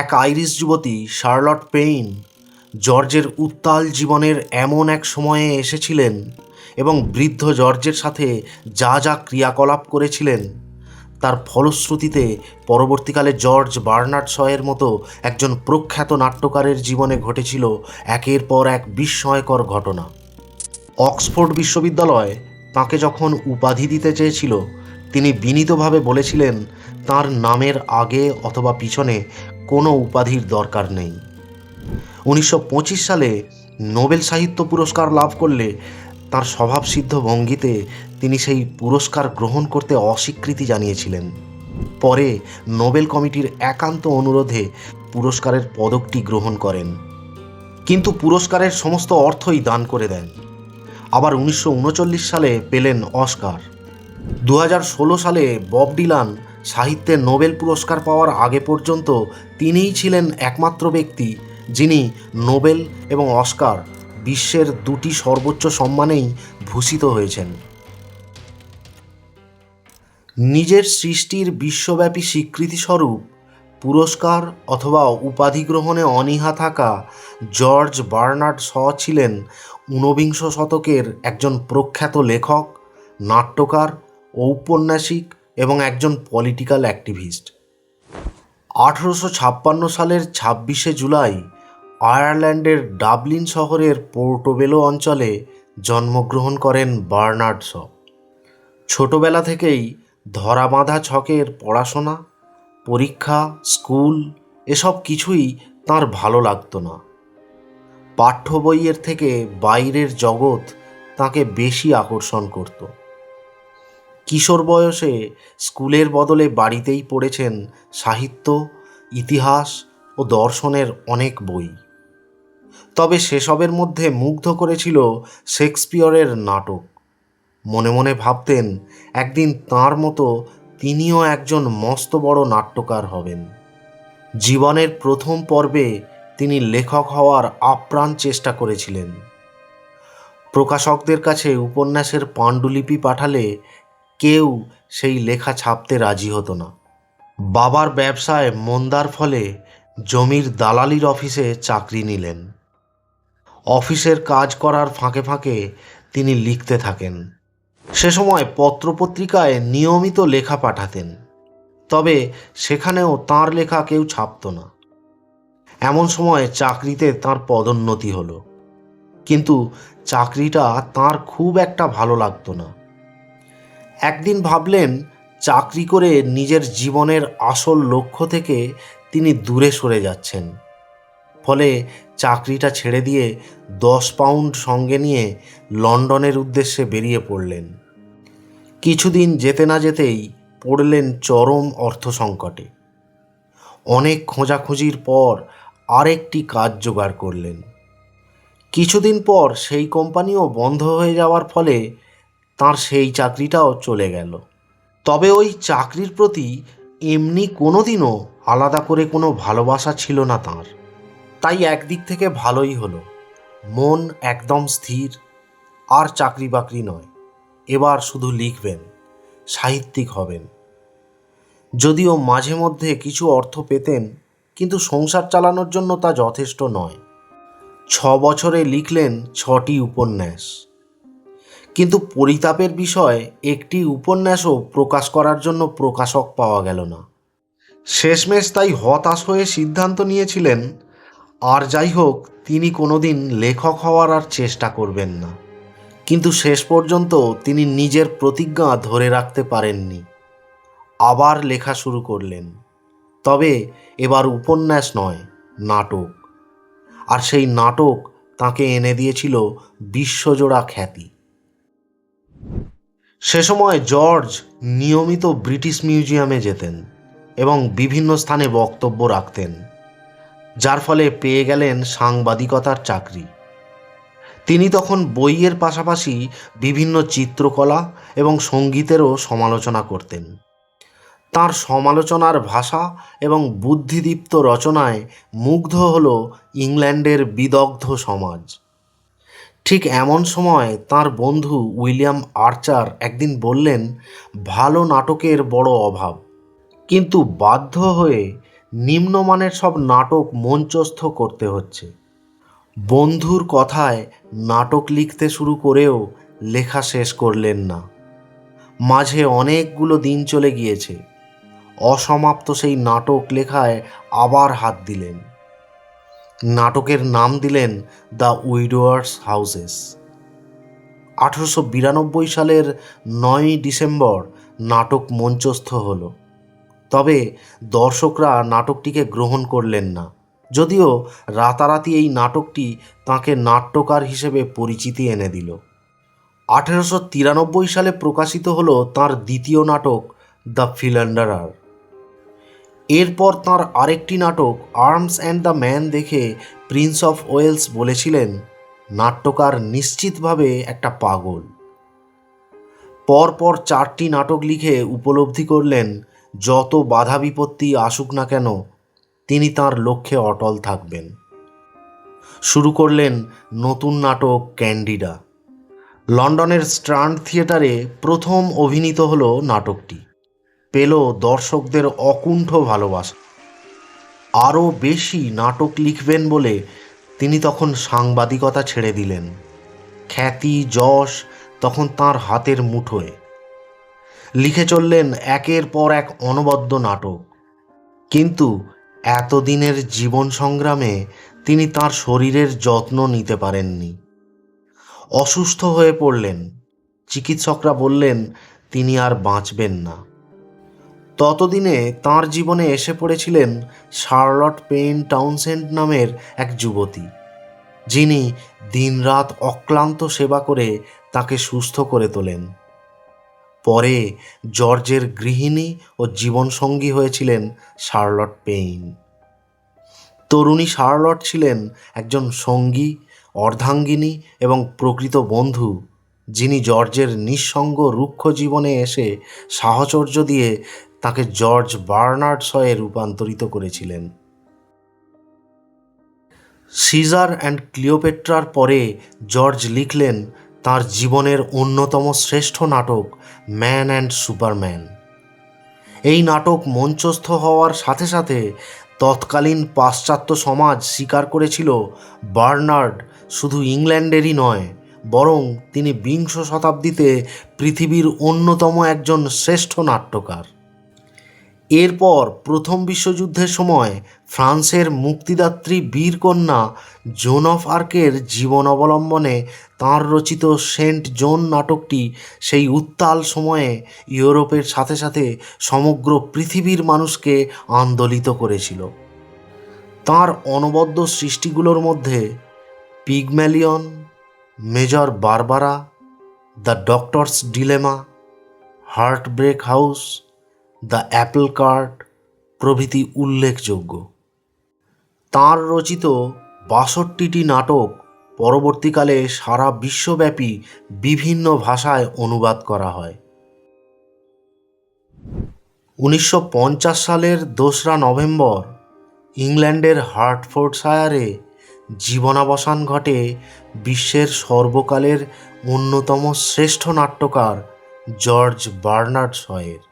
এক আইরিশ যুবতী Charlotte pain জর্জের উত্তাল জীবনের এমন এক সময়ে এসেছিলেন এবং বৃদ্ধ জর্জের সাথে যা যা ক্রিয়াকলাপ করেছিলেন তার ফলশ্রুতিতে পরবর্তীকালে জর্জ বার্নার্ড শয়ের মতো একজন প্রখ্যাত নাট্যকারের জীবনে ঘটেছিল একের পর এক বিস্ময়কর ঘটনা। অক্সফোর্ড বিশ্ববিদ্যালয় তাঁকে যখন উপাধি দিতে চেয়েছিল, তিনি বিনীতভাবে বলেছিলেন তাঁর নামের আগে অথবা পিছনে কোনো উপাধির দরকার নেই। 1925 সালে নোবেল সাহিত্য পুরস্কার লাভ করলে তাঁর স্বভাবসিদ্ধ ভঙ্গিতে তিনি সেই পুরস্কার গ্রহণ করতে অস্বীকৃতি জানিয়েছিলেন। পরে নোবেল কমিটির একান্ত অনুরোধে পুরস্কারের পদকটি গ্রহণ করেন, কিন্তু পুরস্কারের সমস্ত অর্থই দান করে দেন। আবার 1939 সালে পেলেন অস্কার। 2016 সালে বব ডিলান সাহিত্যে নোবেল পুরস্কার পাওয়ার আগে পর্যন্ত তিনিই ছিলেন একমাত্র ব্যক্তি যিনি নোবেল এবং অস্কার বিশ্বের দুটি সর্বোচ্চ সম্মানেই ভূষিত হয়েছেন। নিজের সৃষ্টির বিশ্বব্যাপী স্বীকৃতিস্বরূপ পুরস্কার অথবা উপাধি গ্রহণে অনীহা থাকা জর্জ বার্নার্ড শ ছিলেন ঊনবিংশ শতকের একজন প্রখ্যাত লেখক, নাট্যকার, ঔপন্যাসিক এবং একজন পলিটিক্যাল অ্যাক্টিভিস্ট। 1856 সালের 26শে জুলাই আয়ারল্যান্ডের ডাবলিন শহরের পোর্টোবেলো অঞ্চলে জন্মগ্রহণ করেন বার্নার্ড শ। ছোটবেলা থেকেই ধরাবাঁধা ছকের পড়াশোনা, পরীক্ষা, স্কুল এসব কিছুই তাঁর ভালো লাগতো না। পাঠ্য বইয়ের থেকে বাইরের জগৎ তাঁকে বেশি আকর্ষণ করত। কিশোর বয়সে স্কুলের বদলে বাড়িতেই পড়েছেন সাহিত্য, ইতিহাস ও দর্শনের অনেক বই। তবে সেসবের মধ্যে মুগ্ধ করেছিল শেক্সপিয়রের নাটক। মনে মনে ভাবতেন একদিন তাঁর মতো তিনিও একজন মস্ত বড় নাট্যকার হবেন। জীবনের প্রথম পর্বে তিনি লেখক হওয়ার আপ্রাণ চেষ্টা করেছিলেন। প্রকাশকদের কাছে উপন্যাসের পাণ্ডুলিপি পাঠালে কেউ সেই লেখা ছাপতে রাজি হতো না। বাবার ব্যবসায় মন্দার ফলে জমির দালালির অফিসে চাকরি নিলেন। অফিসের কাজ করার ফাঁকে ফাঁকে তিনি লিখতে থাকেন। সে সময় পত্রপত্রিকায় নিয়মিত লেখা পাঠাতেন, তবে সেখানেও তাঁর লেখা কেউ ছাপত না। এমন সময় চাকরিতে তাঁর পদোন্নতি হলো, কিন্তু চাকরিটা তাঁর খুব একটা ভালো লাগতো না। একদিন ভাবলেন চাকরি করে নিজের জীবনের আসল লক্ষ্য থেকে তিনি দূরে সরে যাচ্ছেন। ফলে চাকরিটা ছেড়ে দিয়ে 10 পাউন্ড সঙ্গে নিয়ে লন্ডনের উদ্দেশ্যে বেরিয়ে পড়লেন। কিছুদিন যেতে না যেতেই পড়লেন চরম অর্থ সংকটে। অনেক খোঁজাখুঁজির পর আরেকটি কাজ জোগাড় করলেন। কিছুদিন পর সেই কোম্পানিও বন্ধ হয়ে যাওয়ার ফলে তাঁর সেই চাকরিটাও চলে গেল। তবে ওই চাকরির প্রতি এমনি কোনোদিনও আলাদা করে কোনো ভালোবাসা ছিল না তাঁর। তাই একদিক থেকে ভালোই হলো, মন একদম স্থির। আর চাকরি বাকরি নয়, এবার শুধু লিখবেন, সাহিত্যিক হবেন। যদিও মাঝে মধ্যে কিছু অর্থ পেতেন, কিন্তু সংসার চালানোর জন্য তা যথেষ্ট নয়। 6 বছরে লিখলেন 6টি উপন্যাস, কিন্তু পরিতাপের বিষয় একটি উপন্যাসও প্রকাশ করার জন্য প্রকাশক পাওয়া গেল না। শেষমেশ তাই হতাশ হয়ে সিদ্ধান্ত নিয়েছিলেন আর যাই হোক তিনি কোনোদিন লেখক হওয়ার আর চেষ্টা করবেন না। কিন্তু শেষ পর্যন্ত তিনি নিজের প্রতিজ্ঞা ধরে রাখতে পারেননি। আবার লেখা শুরু করলেন, তবে এবার উপন্যাস নয়, নাটক। আর সেই নাটক তাঁকে এনে দিয়েছিল বিশ্বজোড়া খ্যাতি। সে সময় জর্জ নিয়মিত ব্রিটিশ মিউজিয়ামে যেতেন এবং বিভিন্ন স্থানে বক্তব্য রাখতেন, যার ফলে পেয়ে গেলেন সাংবাদিকতার চাকরি। তিনি তখন বইয়ের পাশাপাশি বিভিন্ন চিত্রকলা এবং সঙ্গীতেরও সমালোচনা করতেন। তাঁর সমালোচনার ভাষা এবং বুদ্ধিদীপ্ত রচনায় মুগ্ধ হল ইংল্যান্ডের বিদগ্ধ সমাজ। ঠিক এমন সময় তাঁর বন্ধু উইলিয়াম আর্চার একদিন বললেন, ভালো নাটকের বড় অভাব, কিন্তু বাধ্য হয়ে নিম্নমানের সব নাটক মঞ্চস্থ করতে হচ্ছে। বন্ধুর কথায় নাটক লিখতে শুরু করেও লেখা শেষ করলেন না। মাঝে অনেকগুলো দিন চলে গিয়েছে। অসমাপ্ত সেই নাটক লেখায় আবার হাত দিলেন। নাটকের নাম দিলেন দ্য উইডোয়ার্স হাউসেস। 1892 সালের 9 ডিসেম্বর নাটক মঞ্চস্থ হলো। তবে দর্শকরা নাটকটিকে গ্রহণ করলেন না, যদিও রাতারাতি এই নাটকটি তাঁকে নাট্যকার হিসেবে পরিচিতি এনে দিল। 1893 সালে প্রকাশিত হলো তাঁর দ্বিতীয় নাটক দ্য ফিল্যান্ডারার। এরপর তাঁর আরেকটি নাটক আর্মস অ্যান্ড দ্য ম্যান দেখে প্রিন্স অফ ওয়েলস বলেছিলেন, নাট্যকার নিশ্চিতভাবে একটা পাগল। পরপর 4টি নাটক লিখে উপলব্ধি করলেন, যত বাধা বিপত্তি আসুক না কেন তিনি তাঁর লক্ষ্যে অটল থাকবেন। শুরু করলেন নতুন নাটক ক্যান্ডিডা। লন্ডনের স্ট্র্যান্ড থিয়েটারে প্রথম অভিনীত হলো নাটকটি। পেল দর্শকদের অকুণ্ঠ ভালোবাসা। আরও বেশি নাটক লিখবেন বলে তিনি তখন সাংবাদিকতা ছেড়ে দিলেন। খ্যাতি যশ তখন তাঁর হাতের মুঠোয়। লিখে চললেন একের পর এক অনবদ্য নাটক। কিন্তু এতদিনের জীবন সংগ্রামে তিনি তাঁর শরীরের যত্ন নিতে পারেননি। অসুস্থ হয়ে পড়লেন। চিকিৎসকরা বললেন তিনি আর বাঁচবেন না। ততদিনে তাঁর জীবনে এসে পড়েছিলেন শার্লট পেইন টাউনসেন্ড নামের এক যুবতী, যিনি দিনরাত অক্লান্ত সেবা করে তাকে সুস্থ করে তোলেন। পরে জর্জের গৃহিণী ও জীবনসঙ্গী হয়েছিলেন শার্লট পেইন। তরুণী শার্লট ছিলেন একজন সঙ্গী, অর্ধাঙ্গিনী এবং প্রকৃত বন্ধু, যিনি জর্জের নিঃসঙ্গ রুক্ষ জীবনে এসে সাহচর্য দিয়ে তাকে জর্জ বার্নার্ড শয়ে রূপান্তরিত করেছিলেন। সিজার অ্যান্ড ক্লিওপেট্রার পরে জর্জ লিখলেন তাঁর জীবনের অন্যতম শ্রেষ্ঠ নাটক ম্যান অ্যান্ড সুপারম্যান। এই নাটক মঞ্চস্থ হওয়ার সাথে সাথে তৎকালীন পাশ্চাত্য সমাজ স্বীকার করেছিল বার্নার্ড শুধু ইংল্যান্ডেরই নয়, বরং তিনি বিংশ শতাব্দীতে পৃথিবীর অন্যতম একজন শ্রেষ্ঠ নাট্যকার। এরপর প্রথম বিশ্বযুদ্ধের সময় ফ্রান্সের মুক্তিদাত্রী বীরকন্যা জোন অফ আর্কের জীবন অবলম্বনে তাঁর রচিত সেন্ট জোন নাটকটি সেই উত্তাল সময়ে ইউরোপের সাথে সাথে সমগ্র পৃথিবীর মানুষকে আন্দোলিত করেছিল। তাঁর অনবদ্য সৃষ্টিগুলোর মধ্যে Pygmalion, major Barbara, the doctors dilemma, heartbreak house, the Apple cart প্রভৃতি উল্লেখযোগ্য। তাঁর রচিত 62টি নাটক পরবর্তীকালে সারা বিশ্বব্যাপী বিভিন্ন ভাষায় অনুবাদ করা হয়। 1950 সালের 2রা নভেম্বর ইংল্যান্ডের হার্টফোর্ডশায়ারে জীবনাবসান ঘটে বিশ্বের সর্বকালের অন্যতম শ্রেষ্ঠ নাট্যকার জর্জ বার্নার্ড শয়ের।